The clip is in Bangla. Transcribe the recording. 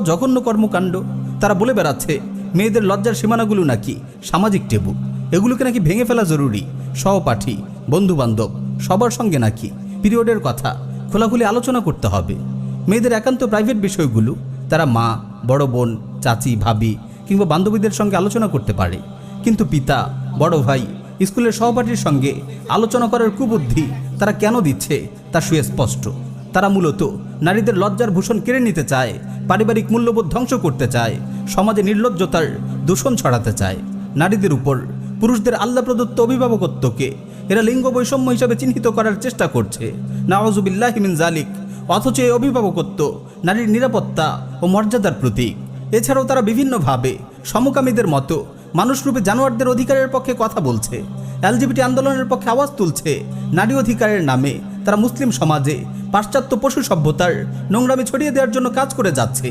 জঘন্য কর্মকাণ্ড। তারা বলে বেড়াচ্ছে মেয়েদের লজ্জার সীমানাগুলো নাকি সামাজিক টেবু, এগুলোকে নাকি ভেঙে ফেলা জরুরি। সহপাঠী, বন্ধুবান্ধব সবার সঙ্গে নাকি পিরিয়ডের কথা খোলাখুলি আলোচনা করতে হবে। মেয়েদের একান্ত প্রাইভেট বিষয়গুলো তারা মা, বড় বোন, চাচি, ভাবি কিংবা বান্ধবীদের সঙ্গে আলোচনা করতে পারে, কিন্তু পিতা, বড় ভাই, স্কুলের সহপাঠীর সঙ্গে আলোচনা করার কুবুদ্ধি তারা কেন দিচ্ছে তা সুস্পষ্ট। তারা মূলত নারীদের লজ্জার ভূষণ কেড়ে নিতে চায়, পারিবারিক মূল্যবোধ ধ্বংস করতে চায়, সমাজে নির্লজ্জতার দূষণ ছড়াতে চায়। নারীদের উপর পুরুষদের আল্লাহ প্রদত্ত অভিভাবকত্বকে এরা লিঙ্গ বৈষম্য হিসাবে চিহ্নিত করার চেষ্টা করছে। নাউযুবিল্লাহি মিন যালিক। অথচ এই অভিভাবকত্ব নারীর নিরাপত্তা ও মর্যাদার প্রতীক। এছাড়াও তারা বিভিন্নভাবে সমকামীদের মতো মানুষরূপী জানোয়ারদের অধিকারের পক্ষে কথা বলছে, এলজিবিটি আন্দোলনের পক্ষে আওয়াজ তুলছে। নারী অধিকারের নামে তারা মুসলিম সমাজে পাশ্চাত্য পশু সভ্যতার নোংরামি ছড়িয়ে দেওয়ার জন্য কাজ করে যাচ্ছে।